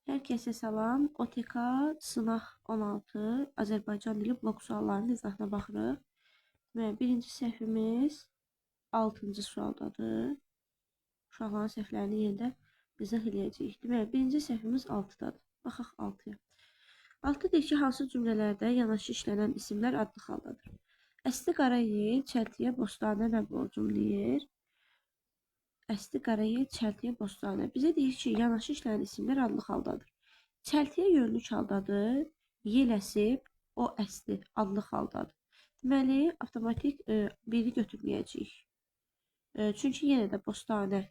Herkese salam. OTK sınaq 16 Azərbaycan dili blok suallarının izahına baxırıq. Deməli, birinci səhvimiz 6-cı sualdadır. Uşaqların səhvlərini yerdə izah edəcəyik. Deməli, birinci səhvimiz 6-dadır. Baxaq 6-ya. 6 deyir ki, hansı cümlələrdə yanaşı işlənən isimlər adlı haldadır? Əsli Qarayel, Çəltiyə, Bostanə nə borcum deyir. Əsli Qarayel, Çəltiyə, Bostanə. Bizə deyir ki, yanaşı işlənən isimlər adlı haldadır. Çəltiyə yönlü haldadır. Yel əsib, o əsli adlı haldadır. Deməli, avtomatik biri götürməyəcəyik. Çünki yenə də Bostanə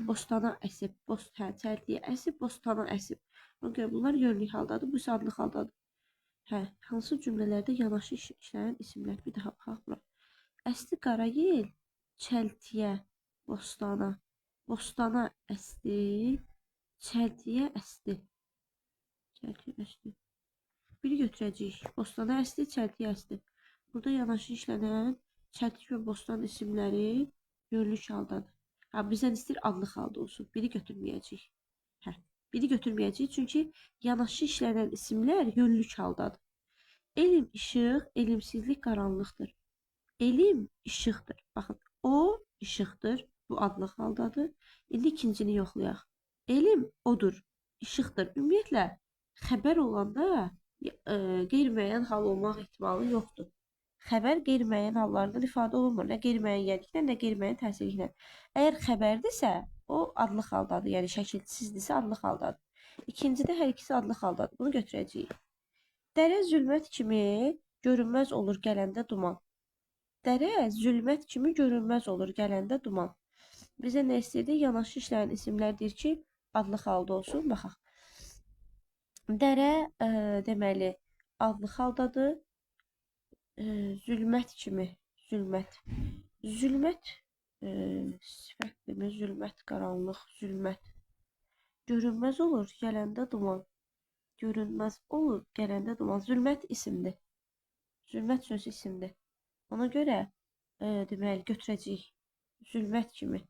Bostana əsib, Çəltiyə əsib, Bostana əsib. Ona görə bunlar yönlü haldadır, bu isə adlı haldadır. Hansı cümlələrdə yanaşı işlənən isimlər? Bir daha baxaq bura. Əsli Qarayel, Çəltiyə, Bostana. Bostana əsli, Çəltiyə əsli. Çəltiyə əsli. Biri götürəcəyik. Bostana əsli, Çəltiyə əsli. Burada yanaşı işlənən Çəltik və Bostan isimləri yönlü haldadır. Bizdən istəyir adlı halda olsun. Biri götürməyəcəyik. Biri götürməyəcəyik çünki yanaşı işlənən isimlər yönlü haldadır. Elm işıq, elmsizlik qaranlıqdır. Elm işıqdır. Baxın, o işıqdır. Bu adlı haldadır. İndi ikincini yoxlayaq. Elm odur, işıqdır. Ümumiyyətlə, xəbər olanda qeyri-müəyyən hal olmaq ehtimalı yoxdur. Xəbər qeyri-müəyyən hallardan ifadə olunmur. Nə qeyri-müəyyənliklə, nə qeyri-müəyyən təsirliklə. Əgər xəbərdirsə, o adlı haldadır. Yəni şəkilsizdirsə adlı haldadır. İkincidə hər ikisi adlı haldadır. Bunu götürəcəyik. Dərə zülmət kimi görünməz olur gələndə duman. Dərə zülmət kimi görünməz olur gələndə duman. Bizə nə istəyir? Yanaşı işlənən isimlər deyir ki, adlı halda olsun. Baxaq. Dərə deməli adlı haldadır. Zülmət kimi, zülmət. Zülmət sifətdirmi? Zülmət, qaranlıq, zülmət. Görünməz olur gələndə duman. Görünməz olur gələndə duman. Zülmət isimdir. Zülmət sözü isimdir. Ona görə deməli götürəcəyik. Zülmət kimi.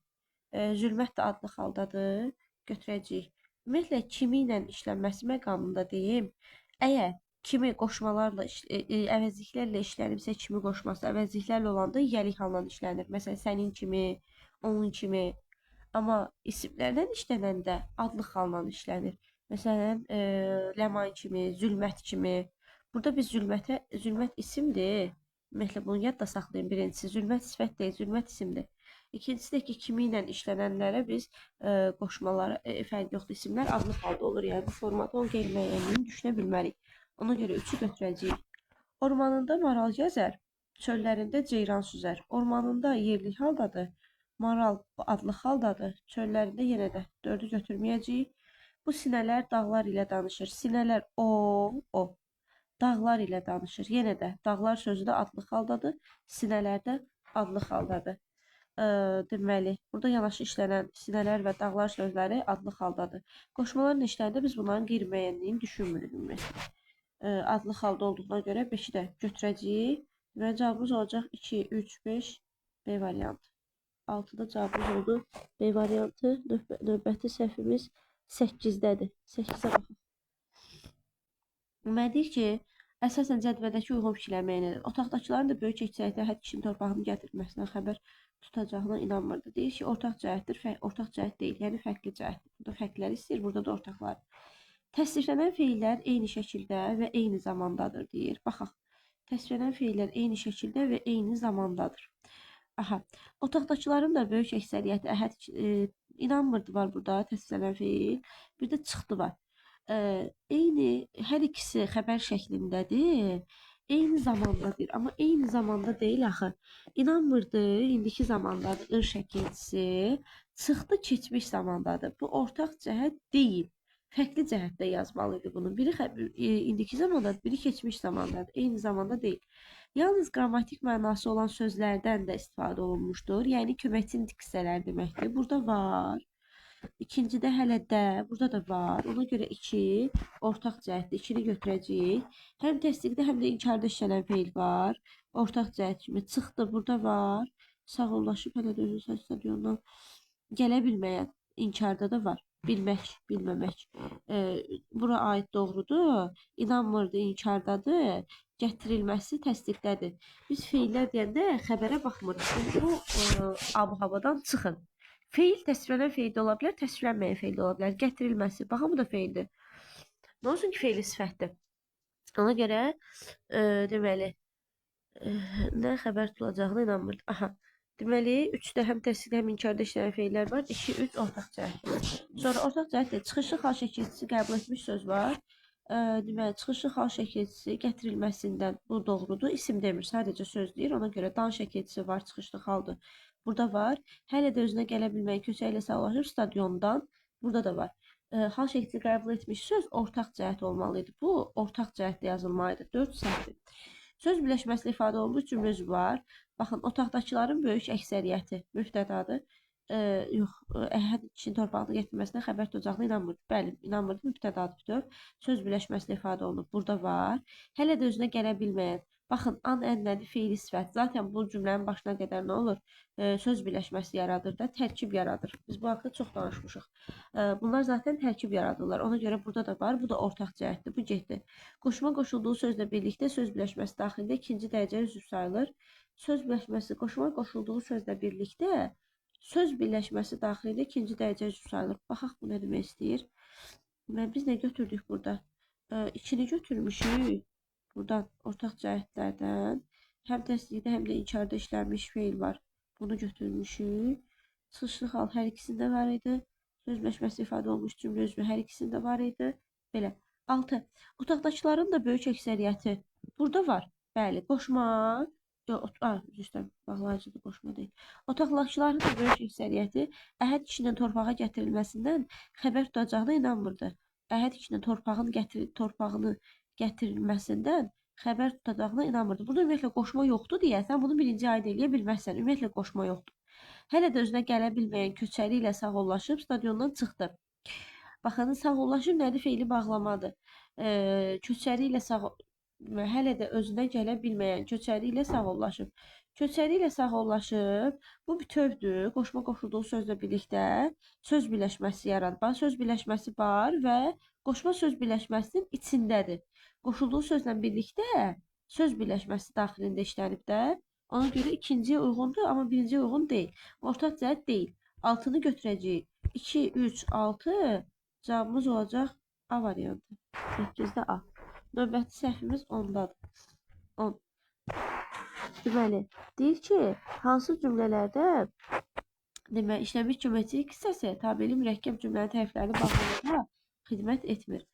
Zülmət də adlı haldadır. Götürəcəyik. Ümumiyyətlə, kimi ilə işlənməsi məqamında deyim. Əgər kimi qoşmalarla, əvəzliklərlə işlənibsə kimi qoşması, əvəzliklərlə olanda yəlik halla işlənir. Məsələn, sənin kimi, onun kimi. Amma isimlərdən işlənəndə adlı halla işlənir. Məsələn, Ləman kimi, Zülmət kimi. Burada biz zülmət isimdir. Ümumiyyətlə, bunu yadda saxlayın. Birincisi, zülmət sifət deyil, zülmət isimdir. İkincisi də ki, kimi ilə işlənənlərə biz qoşmalara, fərq yoxdur, isimlər adlı halda olur. Yəni, bu formada o qeyri-müəyyənliyini düşünə bilmərik. Ona görə 3-ü götürəcəyik. Ormanında maral gəzər, çöllərində ceyran süzər. Ormanında yerli haldadır, maral adlı haldadır, çöllərində yenə də 4-ü götürməyəcəyik. Bu sinələr dağlar ilə danışır. Sinələr o. Dağlar ilə danışır. Yenə də dağlar sözü də adlı haldadır, sinələr də adlı haldadır. Deməli, burada yanaşı işlənən sinələr və dağlar sözləri adlı haldadır. Qoşmaların işlərində biz bunların qeyri-müəyyənliyini düşünmürük. Adlı halda olduğuna görə 5-i də götürəcəyik. Deməli, cavabımız olacaq 2, 3, 5, B variantı. 6-da cavabımız oldu B variantı. Növbəti səhvimiz 8-dədir. 8-ə baxın. Deməli, deyir ki, əsasən cədvəldəki uyğun fikirləməyə nədir? Otaqdakıların da böyük əksəriyyətlə hər kişinin torpağını gətirməsindən xəbər tutacağına inanmırdı. Deyir ki, ortaq cəhətdir, ortaq cəhət deyil, yəni fərqli cəhətdir. Burada fərqləri istəyir, burada da ortaqlar. Təsriflənən feillər eyni şəkildə və eyni zamandadır, deyir. Baxaq, təsriflənən feillər eyni şəkildə və eyni zamandadır. Otaqdakıların da böyük əksəriyyəti inanmırdı var burada təsriflənən feil. Bir də çıxdı var. Eyni, hər ikisi xəbər şəklindədir. Eyni zamandadır. Amma eyni zamanda deyil axı. İnanmırdı, indiki zamandadır. Ir şəkilçisi. Çıxdı, keçmiş zamandadır. Bu ortaq cəhət deyil. Fərqli cəhətdə yazmalıydı bunu. Biri indiki zamandadır, biri keçmiş zamandadır. Eyni zamanda deyil. Yalnız qrammatik mənası olan sözlərdən də istifadə olunmuşdur. Yəni köməkçi diksələr deməkdir. Burada var. İkincidə hələ də, burada da var. Ona görə 2 ortaq cəhətdir. 2-ni götürəcəyik. Həm təsdiqdə, həm də inkarda işlənən feil var. Ortaq cəhət kimi çıxdı, burada var. Sağollaşıb hələ də özünü stadiondan gələ bilməyən inkarda da var. bilmək, bilməmək. Bura aid doğrudur, inanmırdı, inkardadır, gətirilməsi təsdiqdədir. Biz feillər deyəndə xəbərə baxmırıq. Bu ab-havadan çıxın. Feil təsvirlənən feil də ola bilər, təsvirlənməyən feil də ola bilər. Gətirilməsi, baxın bu da feildir. Nə olsun ki, feili sifətdir. Ona görə deməli nə xəbər tutulacağına inanmırdı. Aha. Deməli, 3-də həm təsdiqdə, həm inkarda işlənən feillər var. 2, 3 ortaq cəhət. Sonra ortaq cəhətdə çıxışlı xal şəkilçisi qəbul etmiş söz var. Deməli, çıxışlı xal şəkilçisi gətirilməsindən bu doğrudur. İsim demir, sadəcə söz deyir. Ona görə dan şəkilçisi var, çıxışlı xaldır. Burada var. Hələ də özünə gələ bilməyi köçə ilə sağlaşıb stadiondan. Burada da var. Hal şəkli qəbul etmiş söz ortaq cəhət olmalıydı. Bu ortaq cəhətdə yazılmalıydı. 4 səhvdir. Söz birləşməsində ifadə olunmuş cümlə üzvü var. Baxın, otaqdakıların böyük əksəriyyəti mübtədadır. Yox, əhəd kişinin torpaqda getməsinə xəbər tutacağına inanmırdı. Bəli, inanmırdı, mübtədadır bütöv. Söz birləşməsində ifadə olunub. Burada var. Hələ də özünə gələ bilməyən. Baxın, an ənənədir, feili sifət. Zaten bu cümlənin başına qədər nə olur? Söz birləşməsi yaradır da, tərkib yaradır. Biz bu haqda çox danışmışıq. Bunlar zaten tərkib yaradırlar. Ona görə burada da var. Bu da ortaq cəhətdir. Bu getdi. Qoşma qoşulduğu sözlə birlikdə söz birləşməsi daxilində ikinci dərəcəli üzv sayılır. Söz birləşməsi, qoşma qoşulduğu sözlə birlikdə söz birləşməsi daxilində ikinci dərəcəli üzv sayılır. Baxaq bu nə demək istəyir. Biz nə götürdük burada? İkini götürmüşük. Buradan ortaq cəhətlərdən həm təsdiqdə, həm də inkarda işlənmiş feil var. Bunu götürmüşük. Çıxışlı xal hər ikisində var idi. Söz birləşməsi ifadə olmuş cümlə üzvü hər ikisində var idi. Belə. 6. Otaqdakıların da böyük əksəriyyəti burada var. Bəli, qoşma. Üzrdən bağlayıcıdır, qoşma deyil. Otaqdakıların da böyük əksəriyyəti Əhəd kişinin torpağa gətirilməsindən xəbər tutacağına inanmırdı. Əhəd kişinin torpağını gətirilməsindən xəbər tutacağına inanmırdı. Burada ümumiyyətlə qoşma yoxdur deyə sən bunu birinci aid eləyə bilməzsən. Ümumiyyətlə qoşma yoxdur. Hələ də özünə gələ bilməyən köçəri ilə sağollaşıb stadiondan çıxdı. Baxın, sağollaşıb nədir? Feili bağlamadır. Köçəri ilə hələ də özünə gələ bilməyən köçəri ilə sağollaşıb. Köçəri ilə sağollaşıb, bu bütövdür. Qoşma qoşulduğu sözlə birlikdə söz birləşməsi yaradıb. Söz birləşməsi var və qoşma söz birləşməsinin içindədir. Qoşulduğu sözlə birlikdə söz birləşməsi daxilində işlənib də. Ona görə ikinciyə uyğundur, amma birinciyə uyğun deyil. Ortaq cəhət deyil. 6-nı götürəcəyik. 2, 3, 6 cavabımız olacaq A variantı. 8-də A. Növbəti səhvimiz 10-dadır. 10. Deməli, deyir ki, hansı cümlələrdə işləmiş geometrik hissəsi tabeli mürəkkəb cümlənin tərəflərini bağlamada xidmət etmir.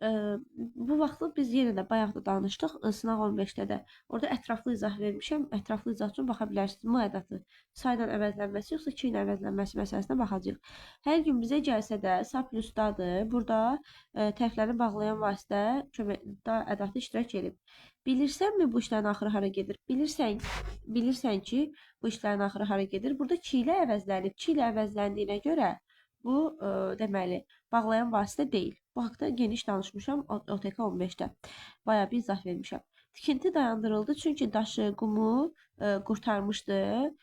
Bu vaxtı biz yenə də bayaq da danışdıq, sınaq 15-də də. Orada ətraflı izah vermişəm. Ətraflı izah üçün baxa bilərsiniz. Bu ədatı sayla əvəzlənməsi yoxsa 2 ilə əvəzlənməsi məsələsinə baxacağıq. Hər gün bizə gəlsə də sa plusdadır. Burada tərəflərini bağlayan vasitə da ədatı iştirak edib. Bilirsənmi bu işlərin axırı hara gedir? Bilirsən ki, bu işlərin axırı hara gedir? Burada 2 ilə əvəzlənib. 2 ilə əvəzləndiyinə görə bu deməli bağlayan vasitə deyil. Bu haqda geniş danışmışam OTK 15-də. Bayağı bir izah vermişəm. Tikinti dayandırıldı çünki daşı, qumu qurtarmışdı.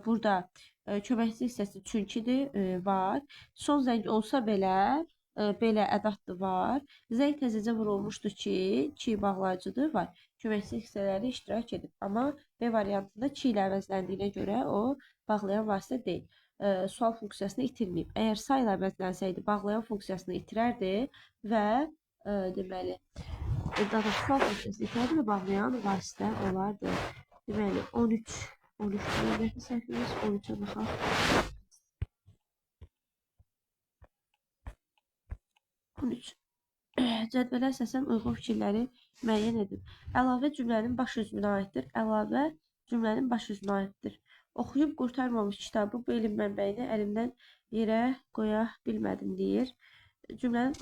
Burada köməkçi hissəsi çünkidir var. Son zəng olsa belə belə ədatdır var. Zəng təzəcə vurulmuşdu ki bağlayıcıdır var. Köməkçi hissələri iştirak edib. Amma B variantında 2 ilə əvəzləndiyinə görə o bağlayan vasitə deyil. Sual funksiyasını itirməyib. Əgər sayla əvəzlənsəydi, bağlayan funksiyasını itirərdi və deməli, sual funksiyasını itirərdi və bağlayan vasitə olardı. Deməli, 13 növbəti səhvimiz 13-ə baxaq. 13. Cədvələ əsasən uyğun fikirləri müəyyən edin. Əlavə cümlənin baş üzvünə aiddir. Əlavə cümlənin baş üzvünə aiddir. Oxuyub qurtarmamış kitabı bu elm mənbəyini əlimdən yerə qoya bilmədim deyir. Cümlənin,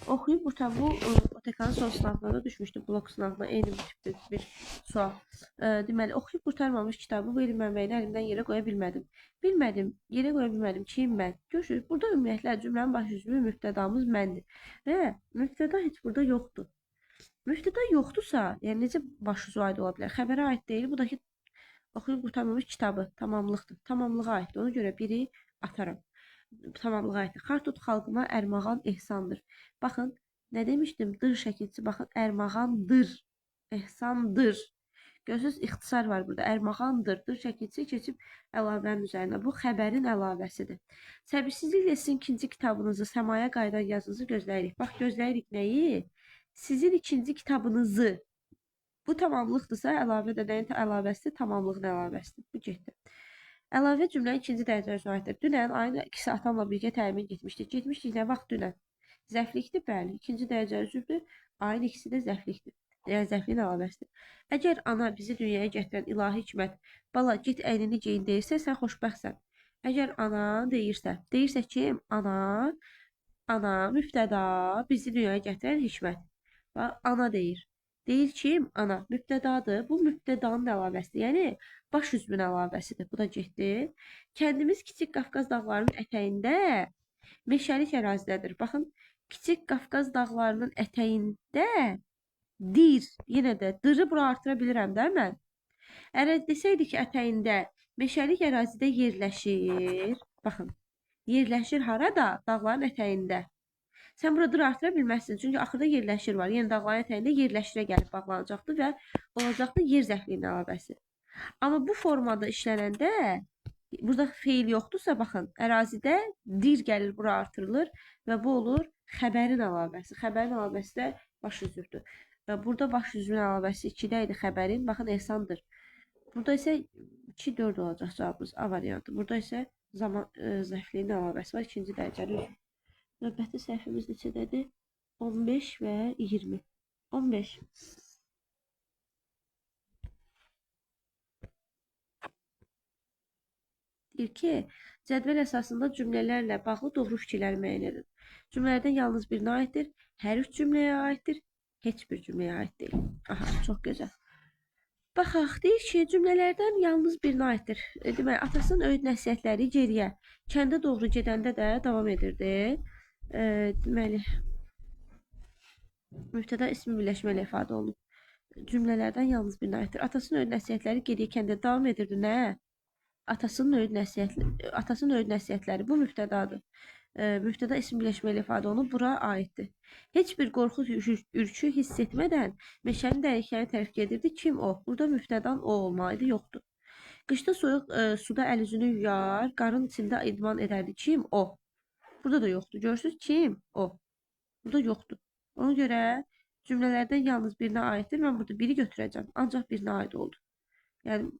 oxuyub qurtarmamış, bu OTK-nın son sınavına da düşmüşdü, blok sınavına eyni bir sual. Deməli, oxuyub qurtarmamış kitabı bu elm mənbəyini əlimdən yerə qoya bilmədim. Bilmədim, yerə qoya bilmədim, kim mən? Görürsünüz, burada ümumiyyətlə cümlənin baş üzvü mübtədamız məndir. Və mübtəda heç burada yoxdur. Mübtəda yoxdursa, yəni necə baş üzvü aid ola bilər? Xəbərə aid deyil, buradakı oxuyub qurtarmamış kitabı tamamlıqdır. Tamamlığa aiddir. Ona görə biri atarım. tamamlığa aiddir. Xartut xalqına ərmağan ehsandır. Baxın, nə demişdim? Dır şəkilçisi, baxın, ərmağandır, ehsandır. Görürsünüz, ixtisar var burada. Ərmağandır. Dır şəkilçisi keçib əlavənin üzərinə. Bu xəbərin əlavəsidir. Səbirsizliklə sizin ikinci kitabınızı, Səmaya qayıdan yazınızı gözləyirik. Bax, gözləyirik nəyi? Sizin ikinci kitabınızı. Bu tamamlıqdırsa, əlavə də nəyin əlavəsidir? Tamamlığın əlavəsidir. Bu getdi. Əlavə cümlə ikinci dərəcə özünə aiddir. Dünən ayın ikisi atamla birgə təmin getmişdik. Getmişdik nə vaxt dünən? Zəflikdir, bəli. İkinci dərəcə üzvdür. Ayın ikisi də zəflikdir. Yəni zəfliyin əlavəsidir. Əgər ana bizi dünyaya gətirən ilahi hikmət, bala get əynini geyin deyirsə, sən xoşbəxtsən. Əgər ana deyirsə kim? Ana mübtəda bizi dünyaya gətirən hikmət. Bax, ana deyir. Deyir kim? Ana. Mübtədadır. Bu mübtədanın əlavəsidir. Yəni, baş üzvün əlavəsidir. Bu da getdi. Kəndimiz Kiçik Qafqaz dağlarının ətəyində meşəlik ərazidədir. Baxın, Kiçik Qafqaz dağlarının ətəyində dir. Yenə də dırı bura artıra bilirəm də mən. Əgər desəydik ki, ətəyində meşəlik ərazidə yerləşir. Baxın, yerləşir harada? Dağların ətəyində. Sən burada dır artıra bilməzsin. Çünki axırda yerləşir var. Yəni dağların ətəyində yerləşirə gəlib bağlanacaqdır və olacaqdır yer zəfliyinin əlavəsi. Amma bu formada işlənəndə burada feil yoxdursa, baxın, ərazidə dir gəlir, bura artırılır və bu olur xəbərin əlavəsi. Xəbərin əlavəsi də baş üzvdür. Burada baş üzvün əlavəsi 2-də idi xəbərin. Baxın, ehsandır. Burada isə 2-4 olacaq cavabımız. A variantı. Burada isə zaman zəfliyinin əlavəsi var. İkinci dərəcəli üzv. Növbəti səhvimiz neçədədir? 15 və 20. 15. Deyir ki, cədvəl əsasında cümlələrlə bağlı doğru fikirləri müəyyən edin. Cümlələrdən yalnız birinə aiddir, hər üç cümləyə aiddir, heç bir cümləyə aid deyil. Aha, çox gözəl. Baxaq, deyir ki, cümlələrdən yalnız birinə aiddir. Demək, atasının öyüd nəsihətləri geriyə, kəndə doğru gedəndə də davam edirdi. Deməli, mübtəda ismi birləşmələ ifadə olunub. Cümlələrdən yalnız birinə aiddir. Atasının öyüd nəsihətləri geriyə kəndə davam edirdi. Nə? Atasının öyüd nəsihətləri bu mübtədadır. Mübtəda ismi birləşmələ ifadə olunub, bura aiddir. Heç bir qorxu, ürkü hiss etmədən meşənin dəyişiklərinə tərəf gedirdi. Kim o? Burada mübtədan o olmalıydı, yoxdur. Qışda soyuq suda əl üzünü yuyar, qarın içində idman edərdi. Kim o? Burada da yoxdur. Görürsünüz kim? O. Burada yoxdur. Ona görə cümlələrdən yalnız birinə aiddir. Mən burada biri götürəcəm. Ancaq birinə aid oldu. Yəni,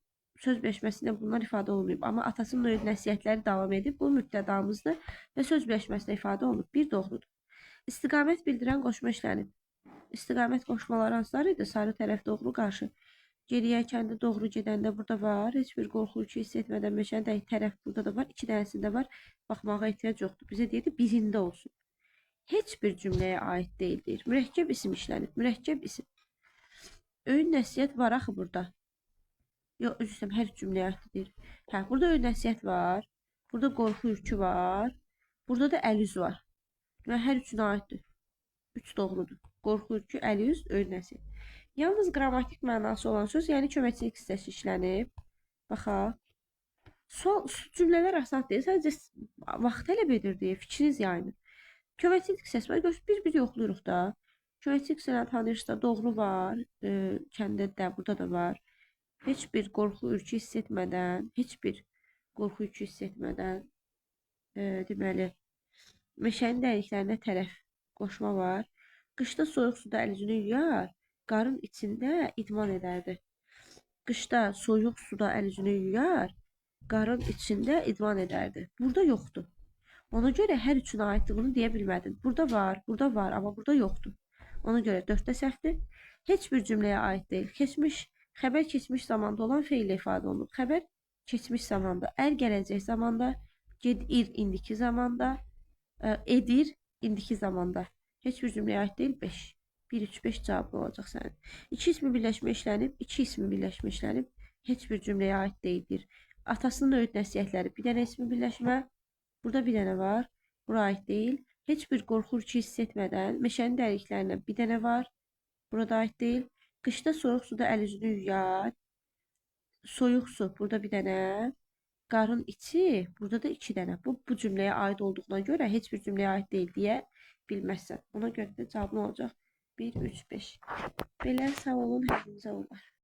söz birləşməsində bunlar ifadə olunmayıb. Amma atasının öyüd nəsihətləri davam edib. Bu mübtədamızdır və söz birləşməsində ifadə olunub. Bir doğrudur. İstiqamət bildirən qoşma işlənib. İstiqamət qoşmaları hansılar idi? Sarı tərəf doğru qarşı. Geriyə kəndə doğru gedəndə burada var. Heç bir qorxu hiss etmədən meşənin dəqiq tərəf burada da var. 2 dənəsində var. Baxmağa ehtiyac yoxdur. Bizə deyirdi birində olsun. Heç bir cümləyə aid deyildir. Mürəkkəb isim işlənib. Mürəkkəb isim. Öyüd nəsihət var axı burada. Yox, üzr istəyirəm, hər cümləyə aiddir. Hə, burada öyüd nəsihət var. Burada qorxu ürkü var. Burada da əl üz var. Və hər üçünə aiddir. 3 doğrudur. Qorxu ürkü, əl üz, öyüd nəsihət. Yalnız qrammatik mənası olan söz, yəni köməkçilik hissəsi işlənib. Baxaq. Cümlələr asan deyil, sadəcə vaxt tələb edirdi, fikriniz yayınır. Köməkçilik hissəsi var, bir yoxlayırıq da. Köməkçilik hissəsini tanıyırsa, doğru var, kəndə də, burada da var. Heç bir qorxu ürkü hiss etmədən, deməli, meşənin dəyişiklərinə tərəf qoşma var. Qışda soyuq suda əl üzünü yuyar, qarın içində idman edərdi. Qışda soyuq suda əl üzünü yuyar, qarın içində idman edərdi. Burada yoxdur. Ona görə hər üçünə aiddir, bunu deyə bilmədin. Burada var, amma burada yoxdur. Ona görə 4-də səhvdir. Heç bir cümləyə aid deyil. Xəbər keçmiş zamanda olan feillə ifadə olunub. Xəbər keçmiş zamanda, gələcək zamanda, gedir indiki zamanda, edir indiki zamanda. Heç bir cümləyə aid deyil, 5. 1, 3, 5 cavabı olacaq sənin. 2 ismi birləşmə işlənib, 2 ismi birləşmə işlənib, heç bir cümləyə aid deyildir. Atasının öyüd nəsihətləri, bir dənə ismi birləşmə, burada bir dənə var, bura aid deyil. Heç bir qorxu ürkü hiss etmədən, meşənin dərinliklərindən bir dənə var, burada aid deyil. Qışda soyuq suda əl üzünü yuyar, soyuq su, burada bir dənə. qarın içi, burada da 2 dənə. Bu cümləyə aid olduğuna görə heç bir cümləyə aid deyil deyə bilməzsən. Ona görə də cavabın olacaq 1, 3, 5. Belə sağ olun, hər birinizə uğurlar.